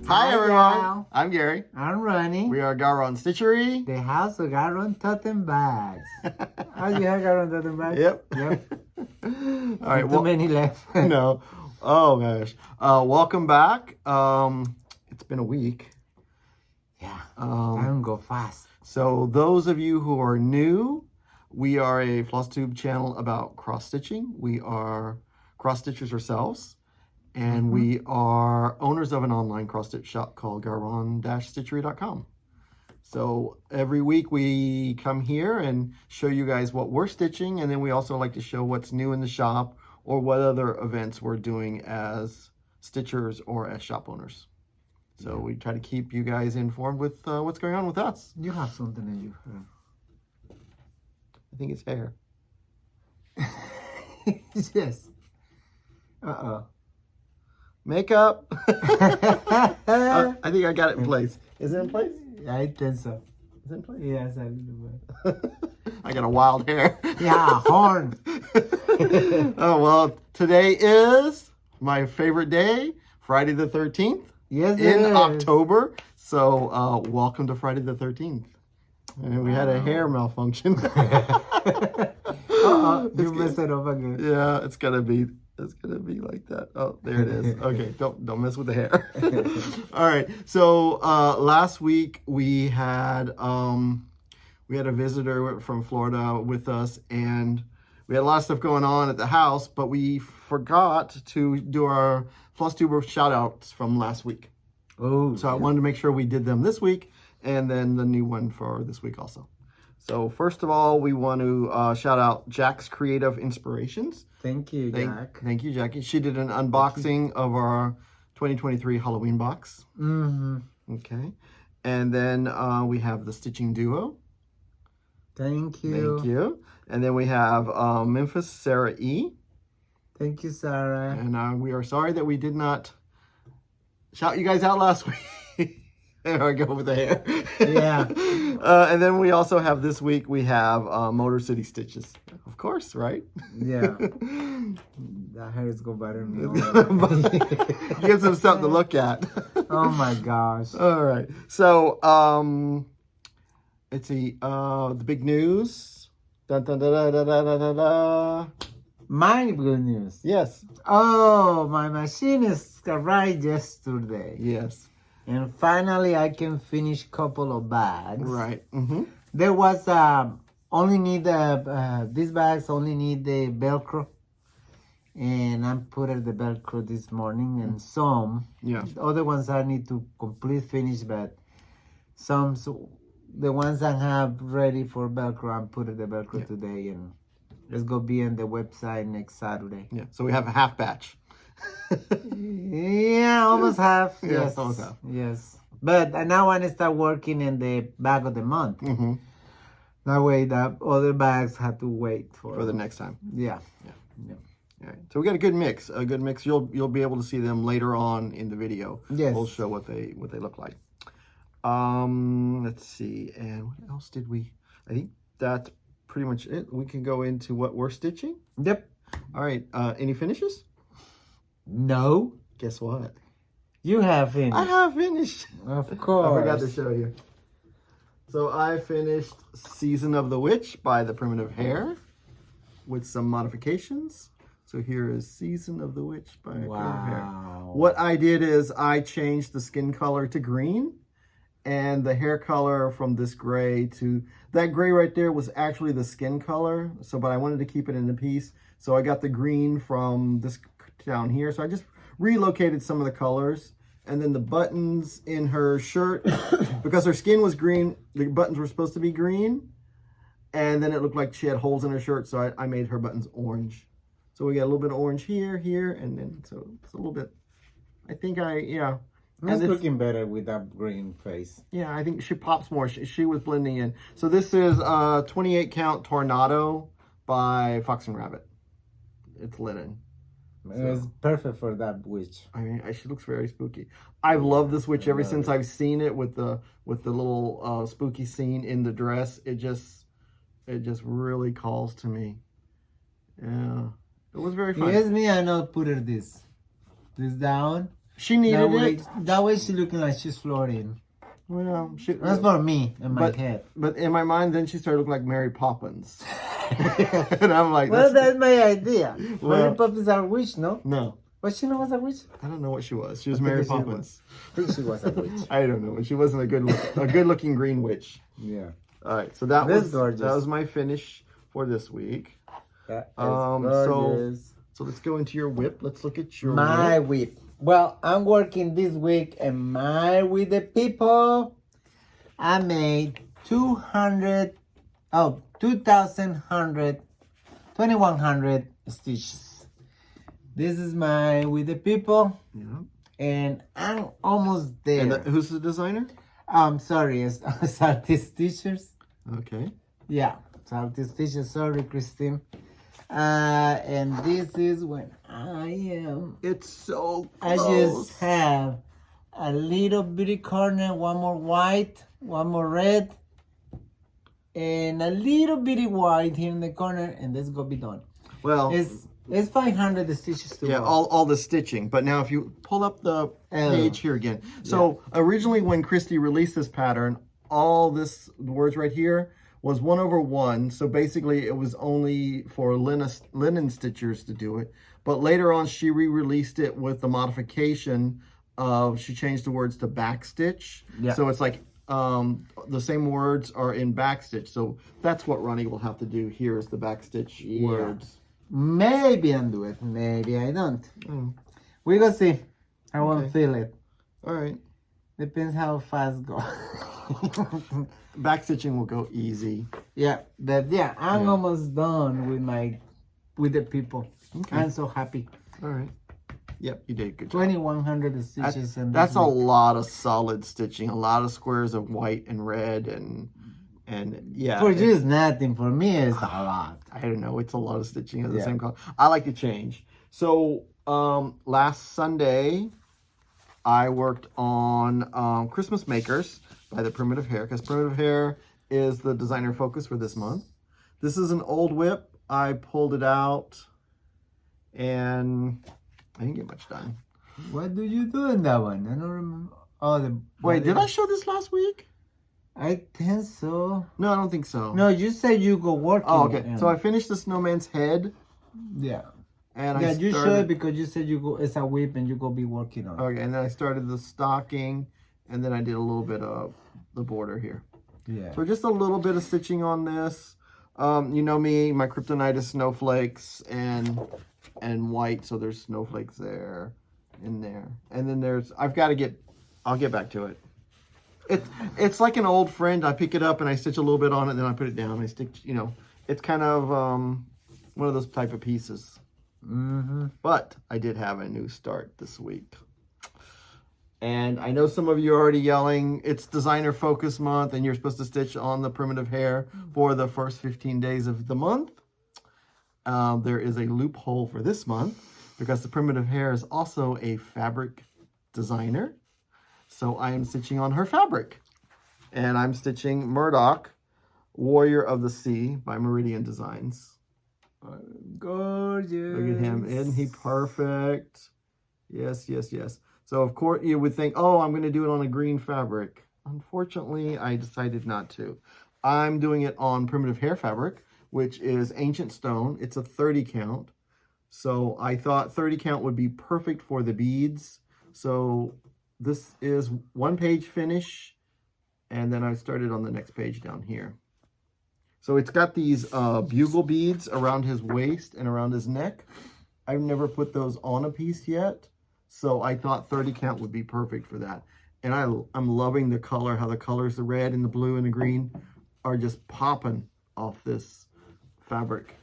Hi everyone, y'all. I'm Gary. I'm Ronnie. We are GaRon Stitchery. The house of GaRon totem bags. Oh, you have GaRon totem bags? Yep. All right. Too many left. No. Oh gosh. Welcome back. It's been a week. Yeah. Time go fast. So those of you who are new, we are a Flosstube channel about cross stitching. We are cross stitchers ourselves. And we are owners of an online cross-stitch shop called GaRon-Stitchery.com. So every week we come here and show you guys what we're stitching, and then we also like to show what's new in the shop or what other events we're doing as stitchers or as shop owners. So we try to keep you guys informed with what's going on with us. You have something in your hair. I think it's hair. Yes. Uh-oh. Makeup. I think I got it in place. Is it in place? I think so. Is it in place? Yes, a little bit. I got a wild hair. Yeah, horn. Oh, well, today is my favorite day, Friday the 13th. Yes, in October. So, welcome to Friday the 13th. And we had a hair malfunction. You messed it up again. Yeah, it's gonna be like that. Oh, there it is. Okay, don't mess with the hair. All right. So last week we had a visitor from Florida with us, and we had a lot of stuff going on at the house, but we forgot to do our Flosstube shout outs from last week. Oh, so I wanted to make sure we did them this week, and then the new one for this week also. So first of all, we want to shout out Jack's Creative Inspirations. Thank you, Jack. Thank you, Jackie. She did an unboxing of our 2023 Halloween box. Okay. And then we have the Stitching Duo. Thank you. Thank you. And then we have Memphis Sarah E. Thank you, Sarah. And we are sorry that we did not shout you guys out last week. There I go with the hair. Yeah. And then we also have this week, we have Motor City Stitches. Of course, right? Yeah. That hair is going better than me. Gives them something to look at. Oh my gosh. All right. So, let's see. The big news. Dun, dun, dun, dun, dun, dun, dun, dun. My good news. Yes. Oh, my machine is arrived yesterday. Yes. And finally, I can finish couple of bags. Right. There was only need these bags only need the Velcro, and I put the Velcro this morning, and some. Yeah. The other ones I need to complete finish, but some the ones I have ready for Velcro, I'm putting the Velcro today, and it's gonna be on the website next Saturday. Yeah. So we have a half batch. Yeah, almost half. Yeah, Yes, almost half. Yes, but I now want to start working in the bag of the month. That way, the other bags have to wait for the next time. Yeah. All right. So we got a good mix. A good mix. You'll be able to see them later on in the video. Yes. We'll show what they look like. Let's see. And what else did we? I think that's pretty much it. We can go into what we're stitching. Yep. All right. Any finishes? No. Guess what? You have finished. I have finished. Of course. I forgot to show you. So I finished Season of the Witch by the Primitive Hare with some modifications. So here is Season of the Witch by Primitive Hare. What I did is I changed the skin color to green, and the hair color from this gray to that gray right there was actually the skin color. So, but I wanted to keep it in a piece. So I got the green from this down here. So I just relocated some of the colors, and then the buttons in her shirt, because her skin was green, the buttons were supposed to be green, and then it looked like she had holes in her shirt, so I made her buttons orange. So we got a little bit of orange here, and then so it's a little bit, I think It's looking better with that green face. Yeah, I think she pops more. She was blending in. So this is 28 count Tornado by Fox and Rabbit. It's linen. It's perfect for that witch. I mean, she looks very spooky. I've loved this witch ever since I've seen it with the little spooky scene in the dress. It just really calls to me. Yeah, it was very fun. Yes, me, I know put this down. She needed it. That way she's looking like she's floating. Well, that's for me in my head. But in my mind, then she started looking like Mary Poppins. And I'm like, well, that's my idea. Well, Mary Poppins are a witch, no? No. Was she not a witch? I don't know what she was. She was Mary Poppins. I think she was a witch. I don't know. She wasn't a good-looking green witch. Yeah. All right. So that was gorgeous. That was my finish for this week. That is gorgeous. So let's go into your whip. Let's look at your whip. Well, I'm working this week and with the people. I made 2,100 stitches. This is my with the people. Yeah. And I'm almost there. And who's the designer? I'm sorry, it's Celtic Stitchers. Okay. Yeah, Celtic Stitchers. Sorry, Christine. And this is when I am. It's so close. I just have a little bitty corner, one more white, one more red, and a little bitty white here in the corner, and this gonna be done. Well, it's 500 stitches to yeah, all the stitching. But now if you pull up the page here again. So originally when Christy released this pattern, all this, the words right here, was 1/1. So basically it was only for linen stitchers to do it. But later on she re-released it with the modification of, she changed the words to backstitch. Yeah. So it's like the same words are in backstitch. So that's what Ronnie will have to do here, is the backstitch words. Maybe I do it, maybe I don't. We're gonna see. I won't feel it. All right. Depends how fast go. Backstitching will go easy. Yeah, but yeah, I'm almost done with the people. Okay. I'm so happy. All right. Yep, you did good job. 2,100 stitches. That's a lot of solid stitching. A lot of squares of white and red and yeah. For you, it's nothing. For me, it's a lot. I don't know. It's a lot of stitching of the same color. I like to change. So last Sunday, I worked on Christmas Makers by the Primitive Hare, because Primitive Hare is the designer focus for this month. This is an old whip. I pulled it out and I didn't get much done. What do you do in that one? I don't remember. Oh, wait, did I show this last week? I think so. No, I don't think so. No, you said you go working. Oh, okay. So I finished the snowman's head. Yeah. And you should, because you said you go. It's a whip, and you go be working on. Okay, and then I started the stocking, and then I did a little bit of the border here. Yeah. So just a little bit of stitching on this. You know me, my kryptonite is snowflakes and white, so there's snowflakes there, in there, and then there's. I'll get back to it. It's like an old friend. I pick it up and I stitch a little bit on it, then I put it down. I stitch, it's kind of one of those type of pieces. But I did have a new start this week. And I know some of you are already yelling, it's designer focus month and you're supposed to stitch on the Primitive Hare for the first 15 days of the month. There is a loophole for this month because the Primitive Hare is also a fabric designer. So I am stitching on her fabric. And I'm stitching Murdoch, Warrior of the Sea by Meridian Designs. Gorgeous. Look at him. Isn't he perfect? Yes, yes, yes. So, of course, you would think, oh, I'm going to do it on a green fabric. Unfortunately, I decided not to. I'm doing it on Primitive Hare fabric, which is ancient stone. It's a 30 count. So I thought 30 count would be perfect for the beads. So this is one page finish, and then I started on the next page down here. So it's got these bugle beads around his waist and around his neck. I've never put those on a piece yet, so I thought 30 count would be perfect for that. And I'm loving the color, how the colors, the red and the blue and the green, are just popping off this fabric.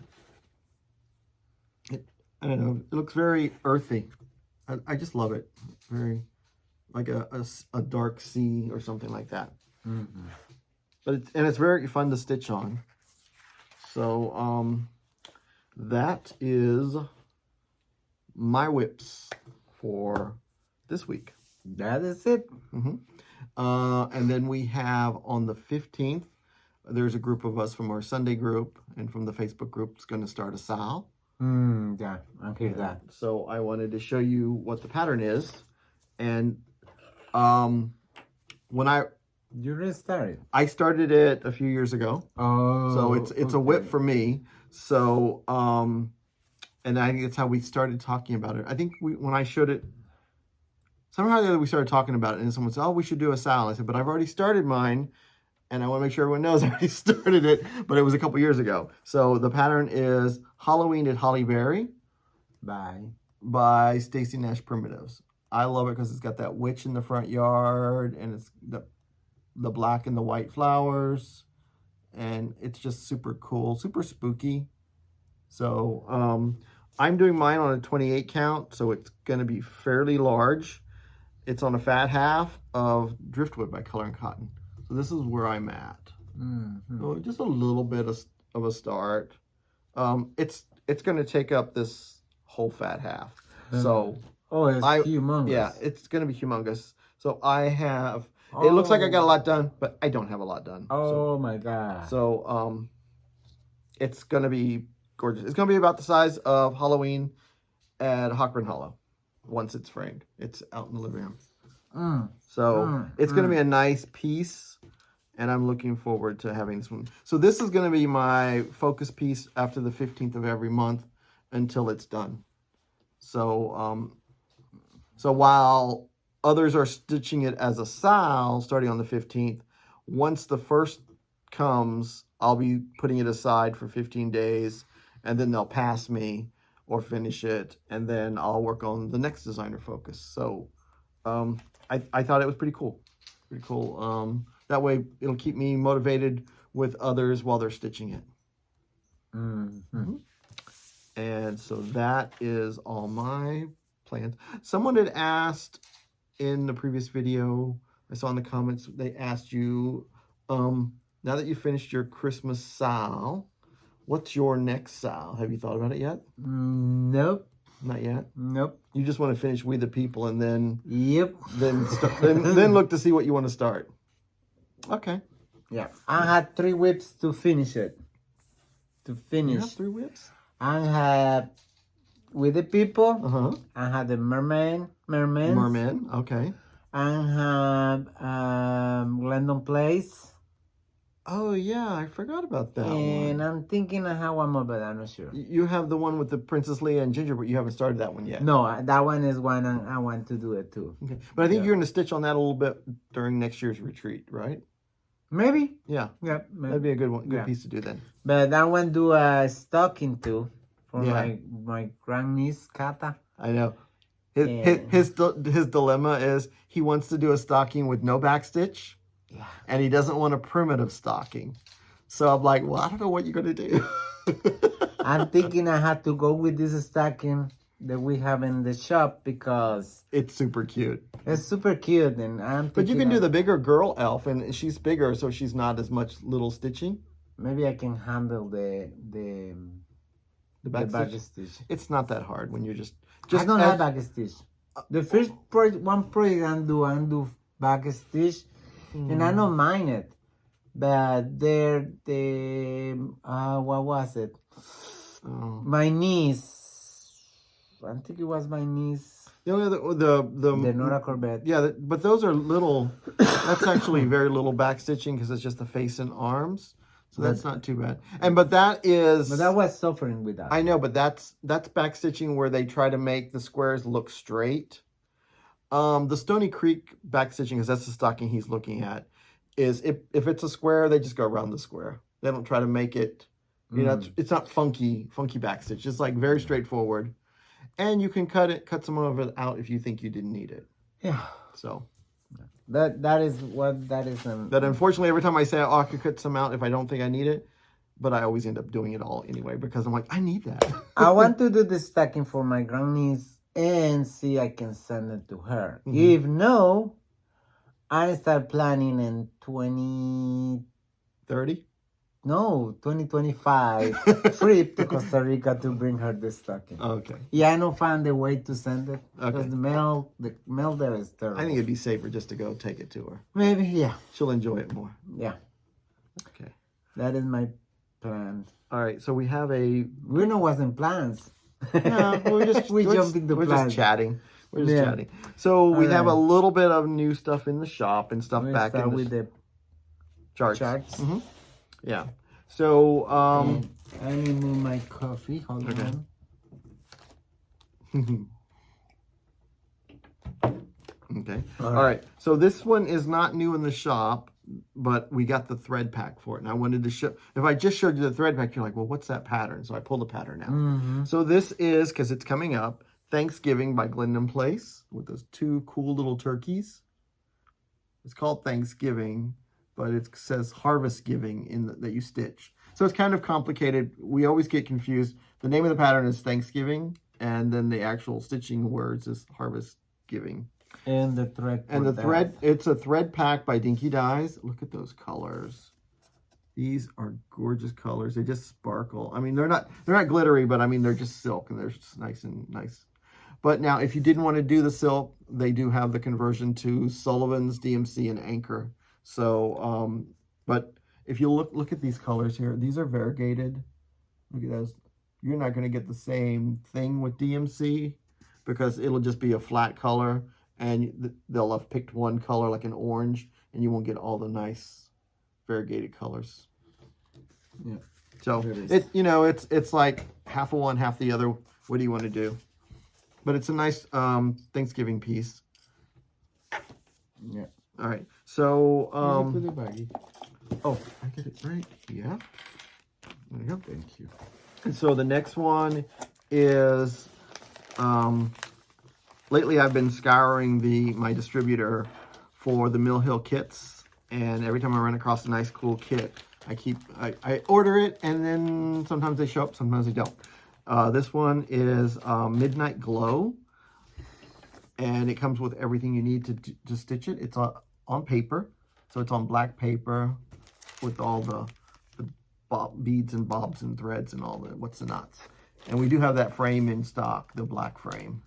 I don't know, it looks very earthy. I just love it. Very like a dark sea or something like that. But it's very fun to stitch on. So that is my whips for this week. That is it. And then we have on the 15th, there's a group of us from our Sunday group and from the Facebook group is going to start a sal. Yeah, I hear that. So I wanted to show you what the pattern is. And when You restarted. I started it a few years ago. Oh. So it's a whip for me. So and I think that's how we started talking about it. I think when I showed it, somehow or the other we started talking about it, and someone said, "Oh, we should do a Sal." I said, "But I've already started mine, and I want to make sure everyone knows I already started it." But it was a couple years ago. So the pattern is Halloween at Holly Berry by Stacy Nash Primitives. I love it because it's got that witch in the front yard, and it's the black and the white flowers, and it's just super cool, super spooky. So I'm doing mine on a 28 count, so it's going to be fairly large. It's on a fat half of Driftwood by Color and Cotton. So this is where I'm at. Mm-hmm. So just a little bit of a start. It's going to take up this whole fat half. So it's humongous. Yeah, it's going to be humongous. So I have. It looks like I got a lot done, but I don't have a lot done. Oh my God. So it's going to be gorgeous. It's going to be about the size of Halloween at Hawkburn Hollow once it's framed. It's out in the living room. So it's going to be a nice piece, and I'm looking forward to having this one. So this is going to be my focus piece after the 15th of every month until it's done. So so while others are stitching it as a Sal starting on the 15th, once the first comes, I'll be putting it aside for 15 days, and then they'll pass me or finish it, and then I'll work on the next designer focus. So I thought it was pretty cool. Pretty cool. That way it'll keep me motivated with others while they're stitching it. Mm-hmm. And so that is all my plans. Someone had asked in the previous video, I saw in the comments, they asked you, now that you finished your Christmas Sal, what's your next Sal? Have you thought about it yet? Nope. Not yet? Nope. You just want to finish We the People and then... Yep. Then look to see what you want to start. Okay. Yeah. I had 3 whips to finish it. To finish. You have 3 whips? I had With the People. Uh-huh. I had the Mermen. Okay. I have Glendon Place. Oh, yeah, I forgot about that and one. I'm thinking I have one more, but I'm not sure. You have the one with the Princess Leia and Ginger, but you haven't started that one yet. No, that one is one I want to do it too. Okay. But I think you're going to stitch on that a little bit during next year's retreat, right? Maybe. Yeah. Yeah. Maybe. That'd be a good piece to do then. But that one do a stocking too for Yeah. my grandniece Kata. I know. His dilemma is he wants to do a stocking with no backstitch. Yeah. And he doesn't want a primitive stocking. So I'm like, well, I don't know what you're going to do. I'm thinking I have to go with this stocking that we have in the shop because it's super cute. It's super cute. And but you can do the bigger girl elf, and she's bigger, so she's not as much little stitching. Maybe I can handle the backstitch. It's not that hard when you're just I don't have backstitch. The first project I do backstitch. And I don't mind it, but what was it? My niece, I think it was my niece. The Nora Corbett. Yeah, but those are little. That's actually very little backstitching because it's just the face and arms, so that's not too bad. But that was suffering with that. I know, but that's backstitching where they try to make the squares look straight. The Stony Creek backstitching, because that's the stocking he's looking at, is if it's a square, they just go around the square. They don't try to make it, it's not funky backstitch. It's like very straightforward. And you can cut some of it out if you think you didn't need it. Yeah. So. That is what that is. That unfortunately, every time I say, I could cut some out if I don't think I need it, but I always end up doing it all anyway because I'm like, I need that. I want to do the stocking for my grandniece and see I can send it to her. Mm-hmm. If no, I start planning in 2030. No, 2025 trip to Costa Rica to bring her the stocking. Okay. Yeah, I don't find a way to send it. Okay. Because the mail there is terrible. I think it'd be safer just to go take it to her. Maybe, yeah. She'll enjoy it more. Yeah. Okay. That is my plan. All right, so we have a... We know what's in plans. No, we jump into plans. We're just chatting. We're just chatting. So we have a little bit of new stuff in the shop and stuff back in the with the charts. Mm-hmm. Yeah. So I remove my coffee. Hold on. Okay. All right. So this one is not new in the shop, but we got the thread pack for it. And I wanted to show, if I just showed you the thread pack, you're like, well, what's that pattern? So I pulled the pattern out. So this is, because it's coming up, Thanksgiving by Glendon Place with those two cool little turkeys. It's called Thanksgiving, but it says Harvest Giving that you stitch. So it's kind of complicated. We always get confused. The name of the pattern is Thanksgiving, and then the actual stitching words is Harvest Giving. And the thread. And the thread, it's a thread pack by Dinky Dyes. Look at those colors. These are gorgeous colors. They just sparkle. I mean, they're not glittery, but I mean, they're just silk and they're just nice and nice. But now, if you didn't want to do the silk, they do have the conversion to Sullivan's, DMC, and Anchor. So, but if you look at these colors here, these are variegated. Look at those. You're not going to get the same thing with DMC because it'll just be a flat color. And they'll have picked one color like an orange, and you won't get all the nice variegated colors. Yeah. So it's like half of one, half the other. What do you want to do? But it's a nice Thanksgiving piece. Yeah. All right. So oh, I get it right. Yeah. There you go. Thank you. And so the next one is lately, I've been scouring my distributor for the Mill Hill kits, and every time I run across a nice, cool kit, I order it, and then sometimes they show up, sometimes they don't. This one is Midnight Glow, and it comes with everything you need to stitch it. It's on paper, so it's on black paper with all the beads and bobs and threads and all the what's the knots. And we do have that frame in stock, the black frame.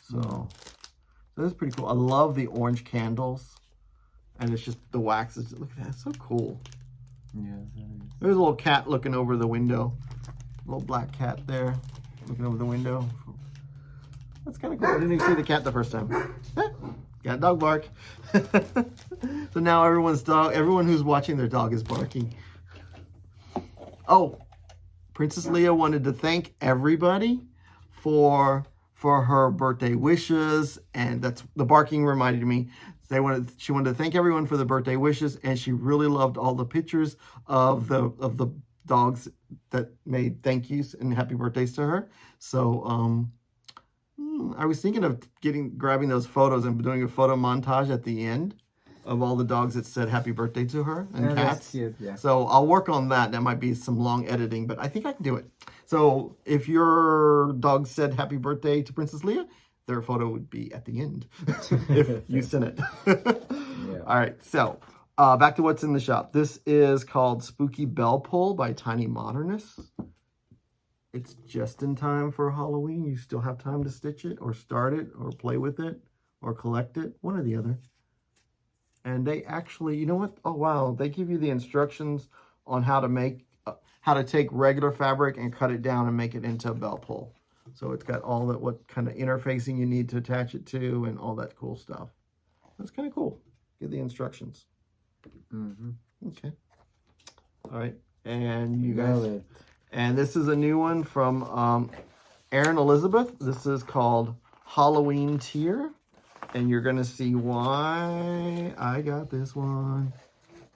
So that's pretty cool. I love the orange candles. And it's just the waxes. Look at that. It's so cool. Yeah, there's a little cat looking over the window. A little black cat there looking over the window. That's kind of cool. I didn't even see the cat the first time. Got a dog bark. So now everyone who's watching their dog is barking. Oh, Princess Leah wanted to thank everybody for her birthday wishes, and that's the barking reminded me. She wanted to thank everyone for the birthday wishes, and she really loved all the pictures of the dogs that made thank yous and happy birthdays to her. So I was thinking of grabbing those photos and doing a photo montage at the end of all the dogs that said happy birthday to her and cats. That's cute, yeah. So I'll work on that. That might be some long editing, but I think I can do it. So if your dog said happy birthday to Princess Leah, their photo would be at the end if you sent it. Yeah. All right, so back to what's in the shop. This is called Spooky Bell Pull by Tiny Modernists. It's just in time for Halloween. You still have time to stitch it or start it or play with it or collect it, one or the other. And they actually, you know what? Oh, wow. They give you the instructions on how to take regular fabric and cut it down and make it into a bell pull. So it's got all that, what kind of interfacing you need to attach it to and all that cool stuff. That's kind of cool. Get the instructions. Okay. All right. And you guys, and this is a new one from Erin Elizabeth. This is called Halloween Tier. And you're going to see why I got this one.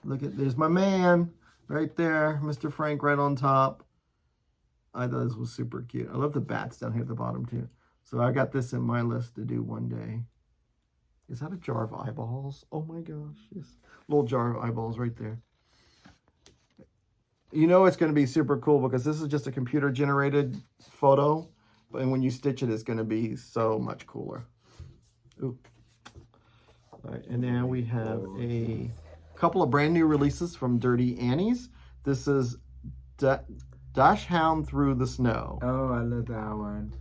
Look at, there's my man right there, Mr. Frank right on top. I thought this was super cute. I love the bats down here at the bottom too. So I got this in my list to do one day. Is that a jar of eyeballs? Oh my gosh, yes. Little jar of eyeballs right there. You know it's going to be super cool because this is just a computer generated photo. And when you stitch it, it's going to be so much cooler. Ooh. All right, and now we have a couple of brand new releases from Dirty Annie's. This is Dash Hound Through the Snow. Oh, I love that one.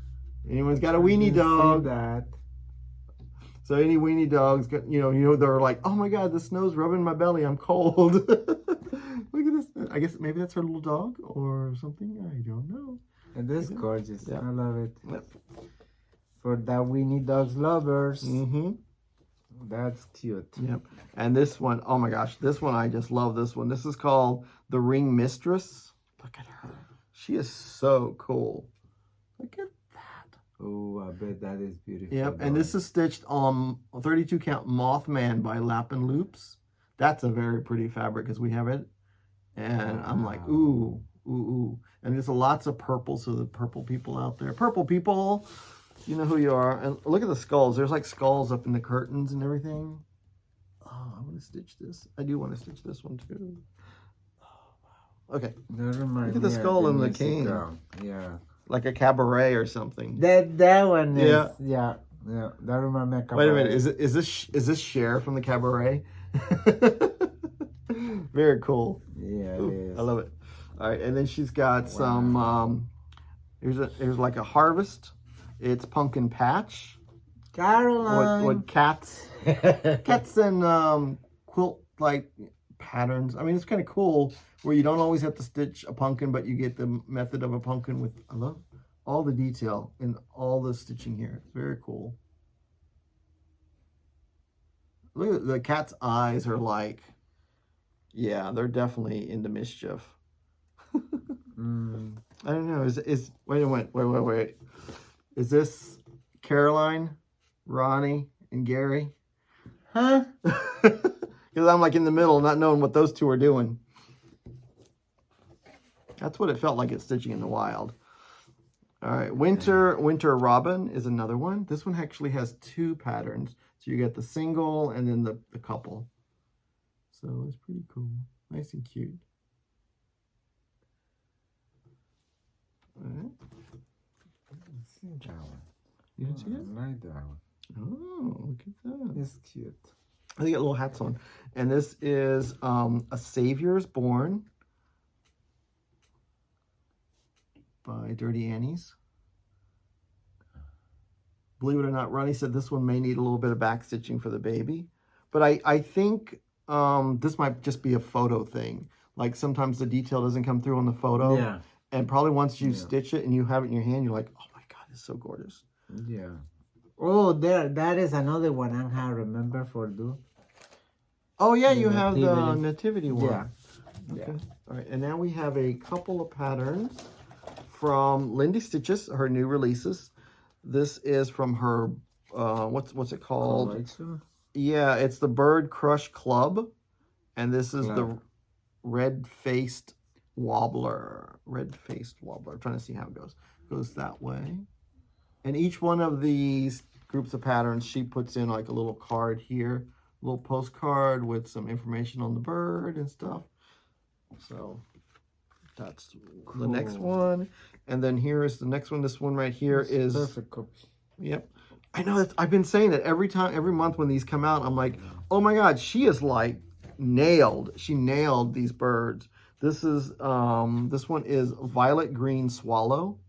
Anyone's got a weenie dog? That. So any weenie dogs, they're like, oh my God, the snow's rubbing my belly. I'm cold. Look at this. I guess maybe that's her little dog or something. I don't know. And this is gorgeous. Yeah. I love it. Yep. For the Winnie Dogs lovers. Mm-hmm. That's cute. Yep. And this one, oh my gosh, this one, I just love this one. This is called the Ring Mistress. Look at her. She is so cool. Look at that. Oh, I bet that is beautiful. Yep. And this is stitched on 32 count Mothman by Lap and Loops. That's a very pretty fabric because we have it. And I'm like, ooh, ooh, ooh. And there's lots of purple, so the purple people out there. Purple people, you know who you are. And look at the skulls. There's like skulls up in the curtains and everything. Oh, I want to stitch this. I do want to stitch this one too. Oh, wow. Okay. Look at the skull and the cane. Yeah. Like a cabaret or something. That one is, yeah. That reminds me of cabaret. Wait a minute. Is this Cher from the cabaret? Very cool. Yeah, Ooh, it is. I love it. All right, and then she's got some. Here's like a harvest. It's pumpkin patch. Caroline. What cats and quilt like patterns. I mean, it's kind of cool where you don't always have to stitch a pumpkin, but you get the method of a pumpkin with. I love all the detail in all the stitching here. It's very cool. Look at the cat's eyes are like. Yeah, they're definitely into mischief. I don't know. Wait. Is this Caroline, Ronnie, and Gary? Huh? Because I'm like in the middle, not knowing what those two are doing. That's what it felt like it's stitching in the wild. All right, Winter Robin is another one. This one actually has two patterns. So you get the single and then the couple. So it's pretty cool. Nice and cute. All right. That one. You didn't see it? I like that one. Oh, look at that. It's cute. They got little hats on. And this is A Savior's Born by Dirty Annie's. Believe it or not, Ronnie said this one may need a little bit of back stitching for the baby. But I think this might just be a photo thing. Like sometimes the detail doesn't come through on the photo. Yeah. And probably once you stitch it and you have it in your hand, you're like, oh my God, it's so gorgeous. Yeah. Oh, that is another one I remember for do. Oh yeah, you have the nativity one. Yeah. Okay. All right, and now we have a couple of patterns from Lindy Stitches, her new releases. This is from her, what's it called? Collection? Yeah, it's the Bird Crush Club, and this is the red-faced wobbler. Red-faced wobbler. I'm trying to see how it goes. It goes that way. And each one of these groups of patterns, she puts in like a little card here, a little postcard with some information on the bird and stuff. So that's the next one. And then here is the next one. This one right here is perfect copy. Yep. I know that I've been saying that every month when these come out, I'm like, oh my God, she is like nailed. She nailed these birds. This is this one is Violet Green Swallow.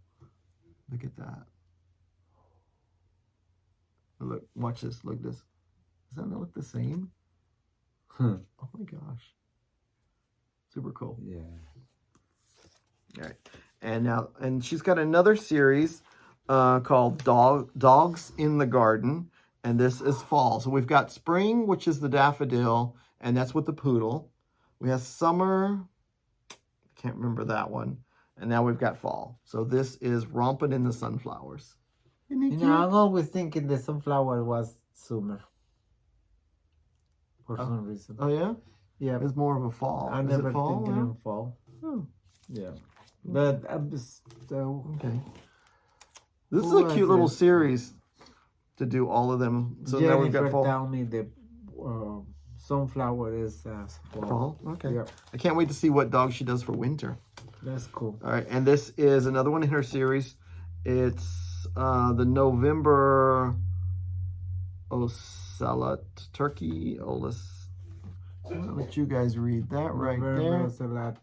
Look at that. Look, watch this. Look at this. Does that not look the same? Oh my gosh. Super cool. Yeah. All right. And she's got another series called Dogs in the Garden. And this is fall. So we've got spring, which is the daffodil, and that's with the poodle. We have summer. I can't remember that one. And now we've got fall. So this is Rompin' in the Sunflowers. I'm always thinking the sunflower was summer. For some reason. Oh, yeah? Yeah. It's more of a fall. I never thinking in fall. Oh. Yeah. But I'm just... okay. This is a cute little series to do all of them. So now we've got fall. Tell me the sunflower is fall. Okay. Yeah. I can't wait to see what dog she does for winter. That's cool. All right. And this is another one in her series. It's the November Ocelot Turkey. I'll let you guys read that right there. Ocelot.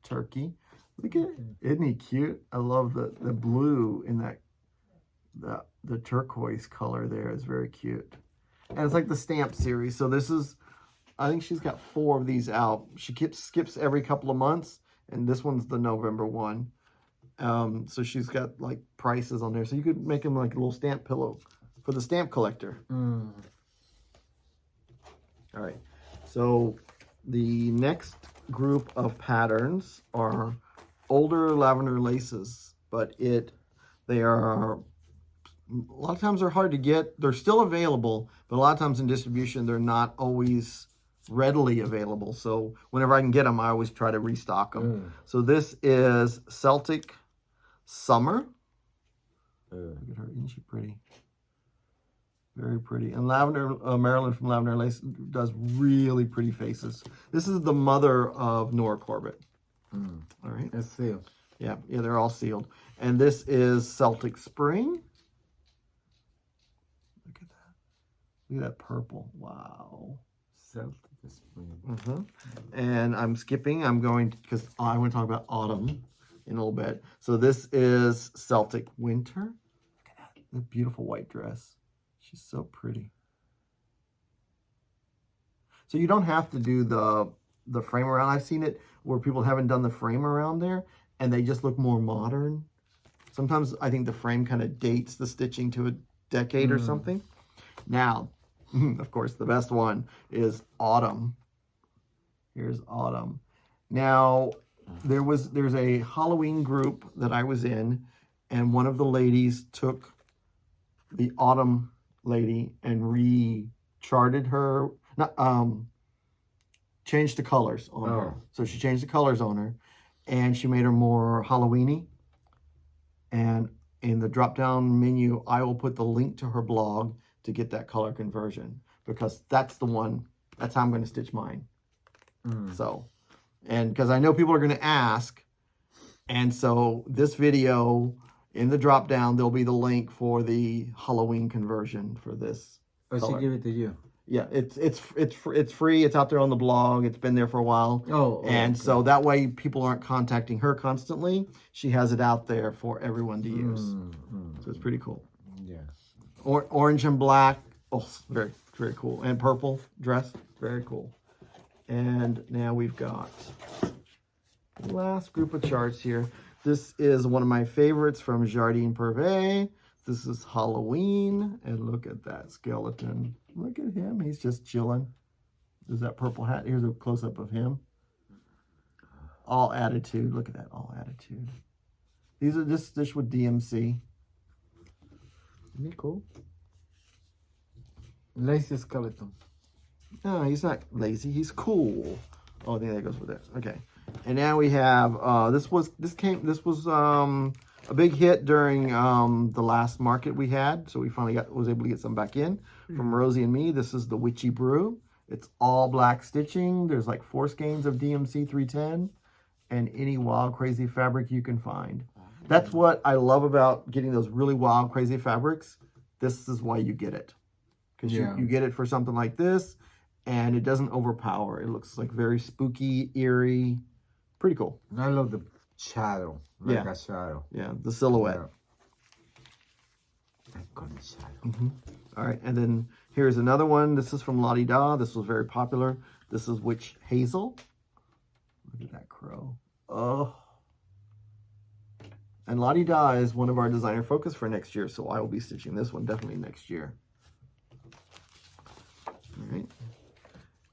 Turkey. Look at it. Isn't he cute? I love the blue in that. The turquoise color there is very cute. And it's like the stamp series. So this is, I think she's got 4 of these out. She skips every couple of months. And this one's the November one. So she's got like prices on there. So you could make them like a little stamp pillow for the stamp collector. Mm. All right. So the next group of patterns are older lavender laces, but they are a lot of times they're hard to get. They're still available, but a lot of times in distribution they're not always readily available. So whenever I can get them, I always try to restock them. So this is Celtic Summer. Look at her, isn't she pretty? Very pretty. And Lavender, Marilyn from Lavender Lace does really pretty faces. This is the mother of Nora Corbett. All right. That's sealed. Yeah, they're all sealed. And this is Celtic Spring. Look at that. Look at that purple. Wow. Celtic Spring. And I'm skipping. I'm going because I want to talk about autumn in a little bit. So this is Celtic Winter. Look at that. The beautiful white dress. She's so pretty. So you don't have to do the frame around. I've seen it where people haven't done the frame around there and they just look more modern. Sometimes I think the frame kind of dates the stitching to a decade or something. Now, of course, the best one is Autumn. Here's Autumn. Now, there's a Halloween group that I was in, and one of the ladies took the Autumn lady and re-charted her, changed the colors on her. So she changed the colors on her, and she made her more Halloween-y. And in the drop-down menu, I will put the link to her blog to get that color conversion, because that's the one, that's how I'm going to stitch mine. So, and because I know people are going to ask, and so this video, in the drop down, there'll be the link for the Halloween conversion for this. Oh, she gave it to you. Yeah, it's free. It's out there on the blog. It's been there for a while. And so that way people aren't contacting her constantly. She has it out there for everyone to use. So it's pretty cool. Yeah. Orange and black. Oh, very, very cool. And purple dress. Very cool. And now we've got the last group of charts here. This is one of my favorites from Jardin Pervet. This is Halloween. And look at that skeleton. Look at him. He's just chilling. There's that purple hat. Here's a close-up of him. All attitude. Look at that. All attitude. These are just stitched with DMC. Isn't he cool? Lazy skeleton. No, he's not lazy. He's cool. Oh, I think that goes with it. Okay. And now we have this was a big hit during the last market we had, so we finally was able to get some back in from Rosie and me. This is the Witchy Brew. It's all black stitching. There's like 4 skeins of DMC 310 and any wild crazy fabric you can find. That's what I love about getting those really wild crazy fabrics. This is why you get it, because you get it for something like this, and it doesn't overpower. It looks like very spooky, eerie. Pretty cool. I love the shadow. Like a shadow. Yeah, the silhouette. I call it shadow. All right, and then here's another one. This is from La Di Da. This was very popular. This is Witch Hazel. Look at that crow. Oh. And La Di Da is one of our designer focus for next year, so I will be stitching this one definitely next year. All right.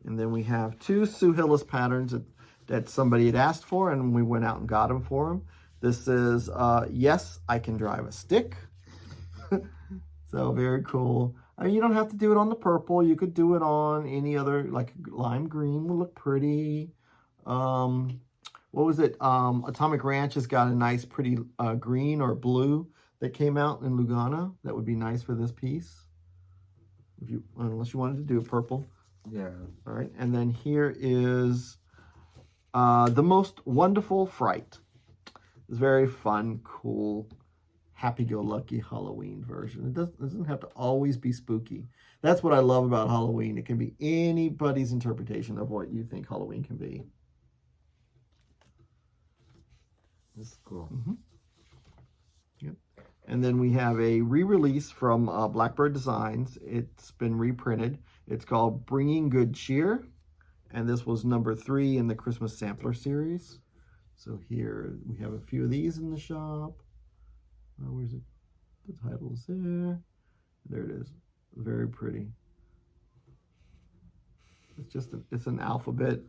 And then we have 2 Sue Hillis patterns that somebody had asked for, and we went out and got them for them. This is Yes, I Can Drive a Stick. So very cool. I mean, you don't have to do it on the purple. You could do it on any other, like lime green would look pretty. What was it? Atomic Ranch has got a nice, pretty green or blue that came out in Lugana. That would be nice for this piece, unless you wanted to do a purple. Yeah. All right, and then here is The Most Wonderful Fright. It's very fun, cool, happy-go-lucky Halloween version. It doesn't have to always be spooky. That's what I love about Halloween. It can be anybody's interpretation of what you think Halloween can be. That's cool. Yep. And then we have a re-release from Blackberry Designs. It's been reprinted. It's called Bringing Good Cheer. And this was number 3 in the Christmas Sampler series. So here we have a few of these in the shop. Where's it? The title's there. There it is. Very pretty. It's just it's an alphabet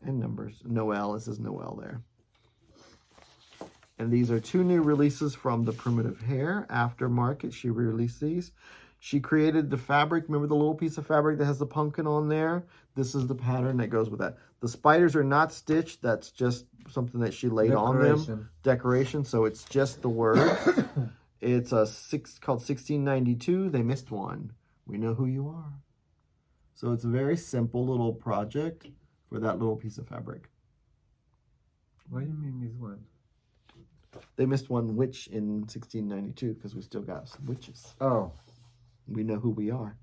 and numbers. Noel, it says Noel there. And these are 2 new releases from the Primitive Hare. Aftermarket, she released these. She created the fabric. Remember the little piece of fabric that has the pumpkin on there? This is the pattern that goes with that. The spiders are not stitched. That's just something that she laid on them. Decoration. So it's just the word. It's called 1692. They missed one. We know who you are. So it's a very simple little project for that little piece of fabric. What do you mean miss one? They missed one witch in 1692 because we still got some witches. Oh. We know who we are.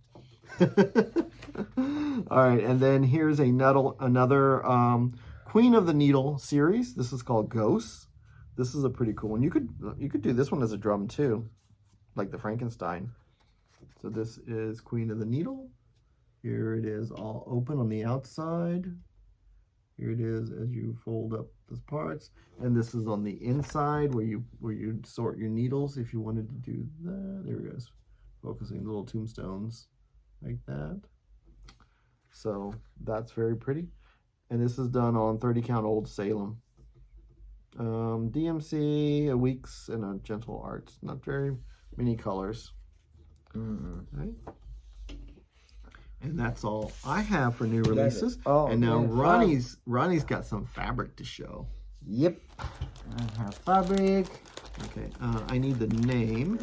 All right, and then here's another Queen of the Needle series. This is called Ghosts. This is a pretty cool one. You could do this one as a drum too, like the Frankenstein. So this is Queen of the Needle. Here it is all open on the outside. Here it is as you fold up the parts, and this is on the inside where you sort your needles if you wanted to do that. There it goes, focusing little tombstones like that. So that's very pretty, and this is done on 30 count old Salem. DMC, a Weeks, and a Gentle Arts. Not very many colors. Right? And that's all I have for new releases. Oh, and now yeah, Ronnie's got some fabric to show. Yep. I have fabric. Okay, I need the name.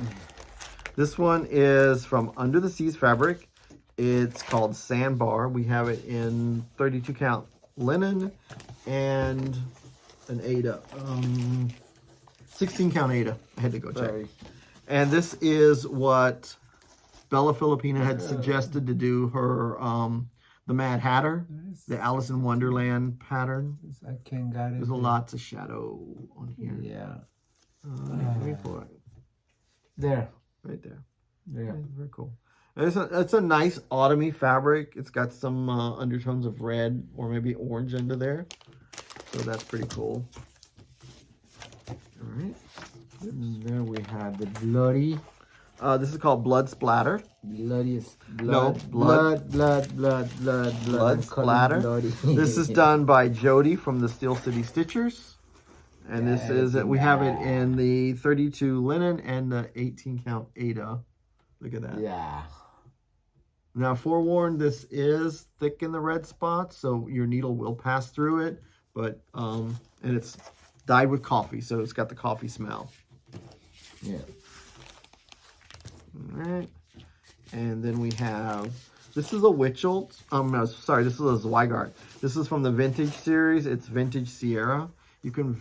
This one is from Under the Seas Fabric. It's called Sandbar. We have it in 32 count linen and an Ada. 16 count Ada. I had to go check. Sorry. And this is what Bella Filipina had suggested to do her the Mad Hatter, the Alice in Wonderland pattern. I can't get it. There's lots of shadow on here. Yeah. Wait for it. There. Right there. Yeah. Okay, very cool. It's a nice autumny fabric. It's got some undertones of red or maybe orange under there. So that's pretty cool. All right. And there we have the bloody. This is called Blood Splatter. Bloodiest blood. No, blood splatter. This is done by Jody from the Steel City Stitchers. And this is it. We have it in the 32 linen and the 18 count Ada. Look at that. Yeah. Now, forewarned, this is thick in the red spots, so your needle will pass through it. But and it's dyed with coffee, so it's got the coffee smell. Yeah. All right. And then we have, this is a Witchelt. No, sorry, this is a Zweigart. This is from the Vintage series. It's Vintage Sierra. You can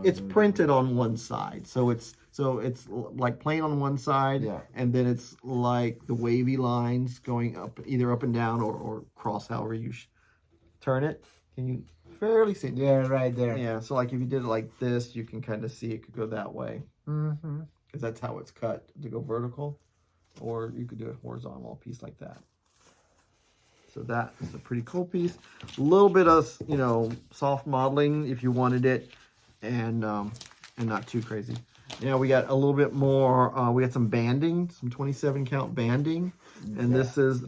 it's printed on one side. So it's like plain on one side, and then it's like the wavy lines going up, either up and down or cross, however you turn it. Can you fairly see? Yeah, right there. Yeah, so like if you did it like this, you can kind of see it could go that way. Mm-hmm. Because that's how it's cut, to go vertical. Or you could do a horizontal piece like that. So that is a pretty cool piece. A little bit of, soft modeling if you wanted it, and not too crazy. Yeah, we got a little bit more. We got some banding, some 27 count banding, and this is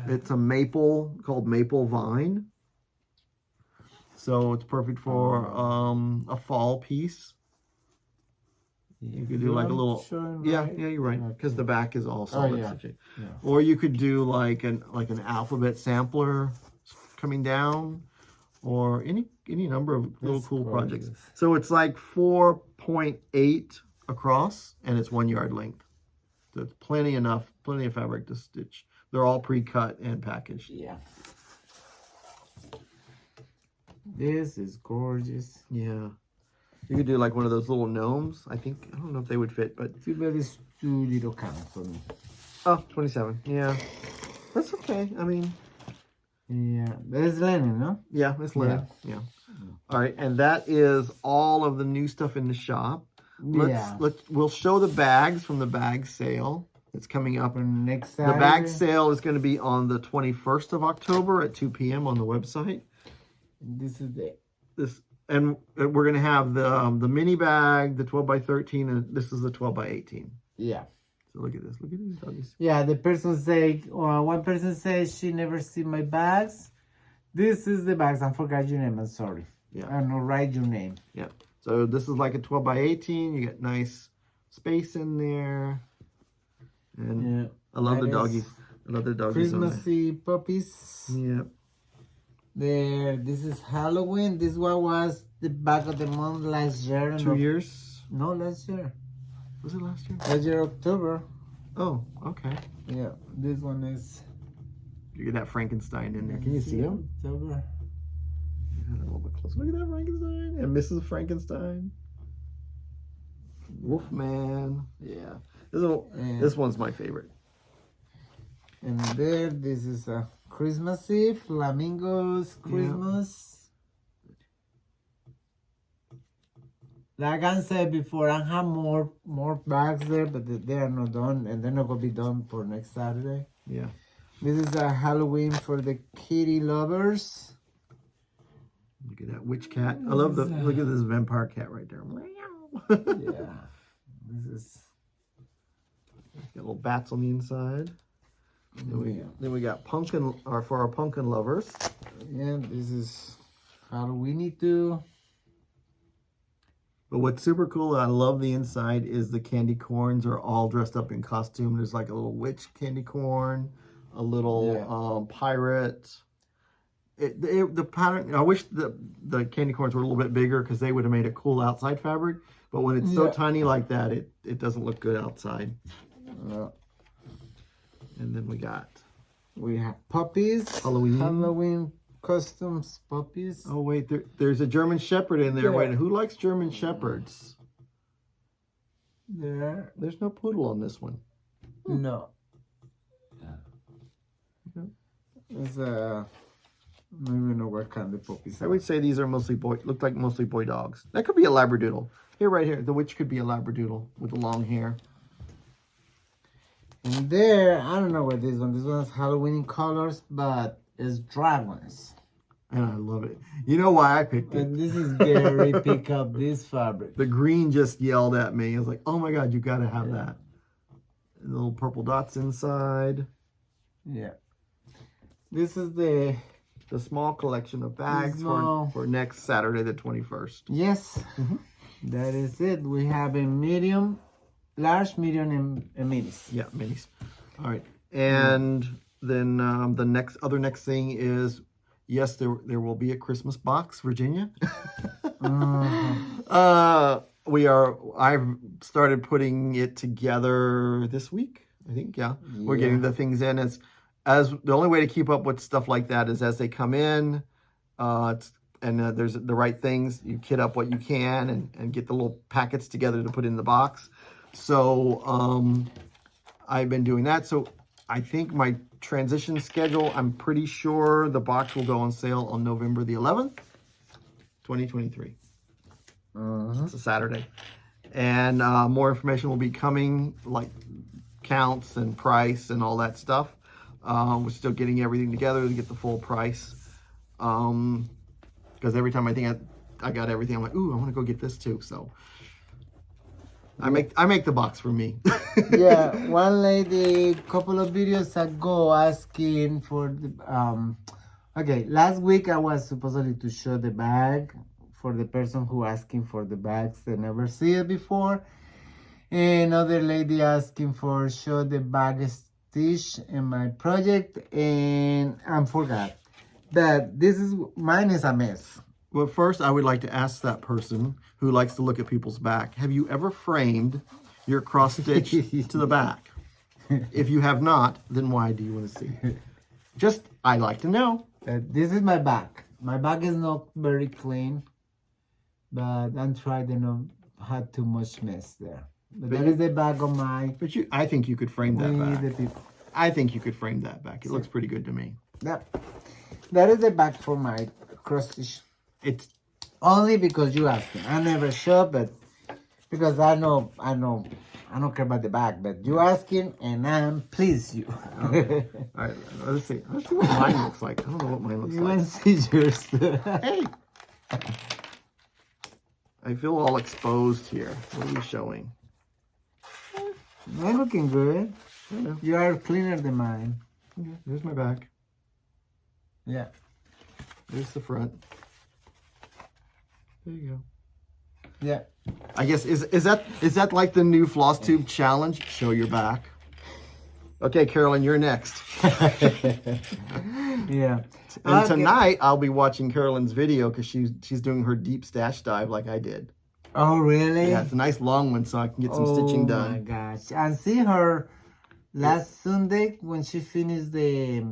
it's a maple called Maple Vine. So it's perfect for a fall piece. You could do like a little, yeah, you're right, because the back is all solid stitching. Yeah. Or you could do like an alphabet sampler coming down, or any number of little cool projects. So it's like 4.8 across, and it's 1 yard length. So it's plenty of fabric to stitch. They're all pre-cut and packaged. Yeah. This is gorgeous. Yeah. You could do like one of those little gnomes. I don't know if they would fit, but too bad it's too little count for me. Oh, 27. Yeah. That's okay. I mean, yeah. There's linen, no? Yeah, it's linen. Yeah. All right, and that is all of the new stuff in the shop. We'll show the bags from the bag sale. It's coming up next Saturday. The bag sale is going to be on the 21st of October at 2 p.m. on the website. This is this, and we're gonna have the mini bag, the 12 by 13, and this is the 12 by 18. yeah. So look at this. Look at these doggies. Yeah, the person say, one person says she never see my bags. This is the bags. I forgot your name. I'm sorry. Yeah. I don't write your name. Yeah. So this is like a 12 by 18. You get nice space in there. And Yeah. I love the doggies. I love the doggies. Christmassy puppies. Yeah. There. This is Halloween. This one was the bag of the month last year. 2 years? No, last year. Was it last year? Last year, October. Oh, okay. Yeah. This one is. You get that Frankenstein in there. Can you see him? October. A little bit closer. Look at that Frankenstein and Mrs. Frankenstein. Wolfman. Yeah. This one's my favorite. And there, this is a Christmassy flamingos Christmas. Like I said before, I have more bags there, but they are not done, and they're not gonna be done for next Saturday. Yeah. This is a Halloween for the kitty lovers. Look at that witch cat. I love look at this vampire cat right there. Yeah. This is got little bats on the inside. Then we got pumpkin, or for our pumpkin lovers. yeah, this is Halloweeny too. But what's super cool, I love the inside, is the candy corns are all dressed up in costume. There's like a little witch candy corn, a little pirate. The pattern, I wish the candy corns were a little bit bigger because they would have made a cool outside fabric. But when it's so tiny like that, it doesn't look good outside. And then we have puppies. Halloween customs puppies. Oh wait, there's a German Shepherd in there. Yeah. Wait, who likes German Shepherds? There's no poodle on this one. no. It's I don't even know what kind of puppies. I would say these are mostly look like mostly boy dogs. That could be a Labradoodle. Here, right here, the witch could be a Labradoodle with the long hair. And there, I don't know what this one. This one's Halloween colors, but it's dragons. And I love it. You know why I picked it? And this is Gary pick up this fabric. The green just yelled at me. I was like, oh my God, you got to have that. And the little purple dots inside. Yeah. This is the small collection of bags for next Saturday, the 21st. Yes. That is it. We have a medium, large, medium, and minis. Yeah, minis. All right. And then the next thing is, yes, there will be a Christmas box, Virginia. I've started putting it together this week, I think. Yeah. We're getting the things in. As the only way to keep up with stuff like that is as they come in, and there's the right things, you kit up what you can and get the little packets together to put in the box. So I've been doing that. So I think my transition schedule, I'm pretty sure the box will go on sale on November the 11th, 2023. It's a Saturday. And more information will be coming, like counts and price and all that stuff. We're still getting everything together to get the full price. Because every time I think I got everything, I'm like, ooh, I want to go get this too. So I make the box for me. Yeah, one lady a couple of videos ago asking for the okay, last week I was supposedly to show the bag for the person who asking for the bags. They never see it before. Another lady asking for show the bag stitch in my project, and I forgot that mine is a mess. Well, first I would like to ask that person who likes to look at people's back, have you ever framed your cross stitch to the back? If you have not, then why do you want to see? I'd like to know. This is my back. My back is not very clean, but I'm trying to not have too much mess there. But that is the back of my... But I think you could frame that back. I think you could frame that back. It looks pretty good to me. Yep. That is the back for my cross stitch. It's only because you asked me. I never show, but because I know I don't care about the back, but you asking and I'm pleased you. Okay. All right, let's see what mine looks like. I don't know what mine looks You like. want to see yours? Hey! I feel all exposed here. What are you showing? They're looking good. I know. You are cleaner than mine. Okay, there's my back. Yeah. There's the front. There you go. Yeah. I guess is that like the new Flosstube challenge? Show your back. Okay, Carolyn, you're next. Yeah. And tonight I'll be watching Carolyn's video because she's doing her deep stash dive like I did. Oh, really? Yeah, it's a nice long one, so I can get some stitching done. Oh my gosh! I see her last Sunday when she finished the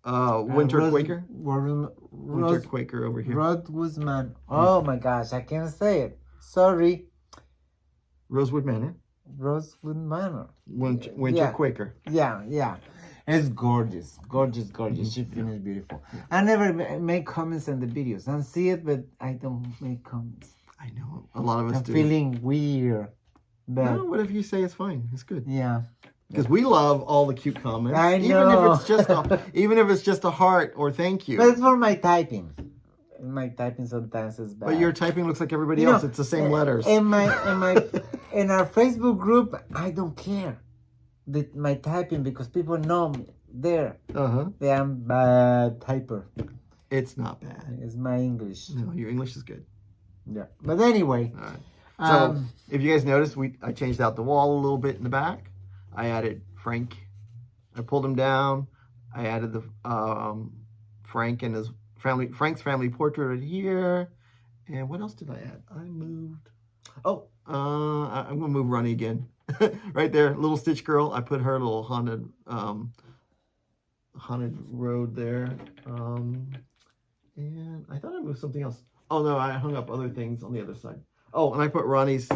Winter Quaker. Winter Rose Quaker over here. Guzman. Oh my gosh! I can't say it. Sorry. Rosewood Manor. Rosewood Manor. Winter Yeah. Quaker. Yeah, yeah. It's gorgeous, gorgeous, gorgeous. She finished beautiful. I never make comments on the videos. I see it, but I don't make comments. I know a lot of us I'm do. feeling weird. But No, whatever you say is fine. It's good. yeah. Because we love all the cute comments. I Even know. if it's just a heart or thank you. But it's for my typing. My typing sometimes is bad. But your typing looks like everybody You else. know, It's the same letters. In our Facebook group, I don't care my typing because people know me there. Uh-huh. That I'm bad typer. It's not bad. It's my English. No, your English is good. Yeah. But anyway. All right. So, if you guys noticed, I changed out the wall a little bit in the back. I added Frank. I pulled him down. I added the Frank and his Frank's family portrait right here. And what else did I add? I moved. Oh, I'm gonna move Ronnie again. Right there, little Stitch Girl. I put her little haunted road there. And I thought I moved something else. Oh no, I hung up other things on the other side. Oh, and I put Ronnie's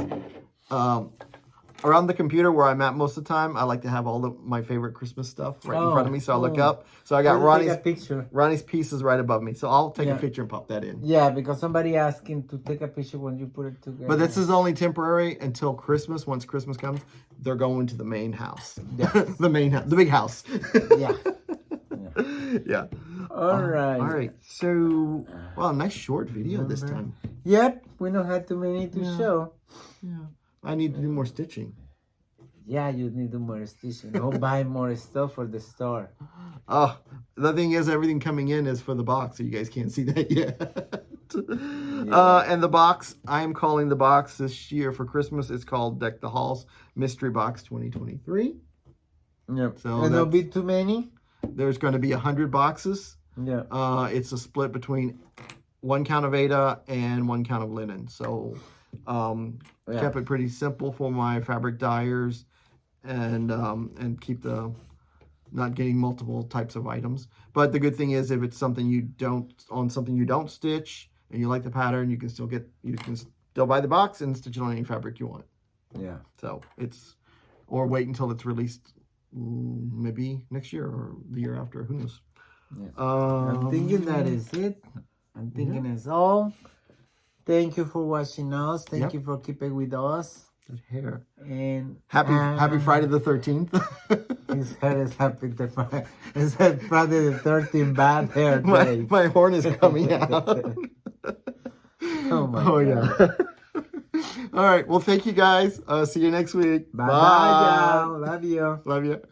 around the computer where I'm at most of the time. I like to have all my favorite Christmas stuff right in front of me, so I look up. So I got Ronnie's pieces right above me. So I'll take a picture and pop that in. Yeah, because somebody asking to take a picture when you put it together. But this is only temporary until Christmas. Once Christmas comes, they're going to the main house. Yes. The main house, the big house. Yeah. Yeah. All right. All right. So, wow, nice short video this time. Yep. We don't have too many to show. Yeah. I need to do more stitching. Yeah, you need to do more stitching. Go buy more stuff for the store. Oh, the thing is, everything coming in is for the box, so you guys can't see that yet. And the box, I am calling the box this year for Christmas. It's called Deck the Halls Mystery Box 2023. Yep. So and there'll be too many? There's going to be 100 boxes. Yeah. It's a split between 1 count of Ada and 1 count of linen. So kept it pretty simple for my fabric dyers and keep not getting multiple types of items. But the good thing is, if it's something you don't stitch and you like the pattern, you can still buy the box and stitch it on any fabric you want. Yeah. So or wait until it's released maybe next year or the year after, who knows. Yeah. I'm thinking that is it. I'm thinking it's all. Thank you for watching us. Thank you for keeping with us. That hair. And happy Friday the 13th. His hair is happy the Friday. It's Friday the 13th bad hair day. My horn is coming out. Oh my God. Yeah. All right. Well, thank you guys. See you next week. Bye. Y'all. Love you. Love you.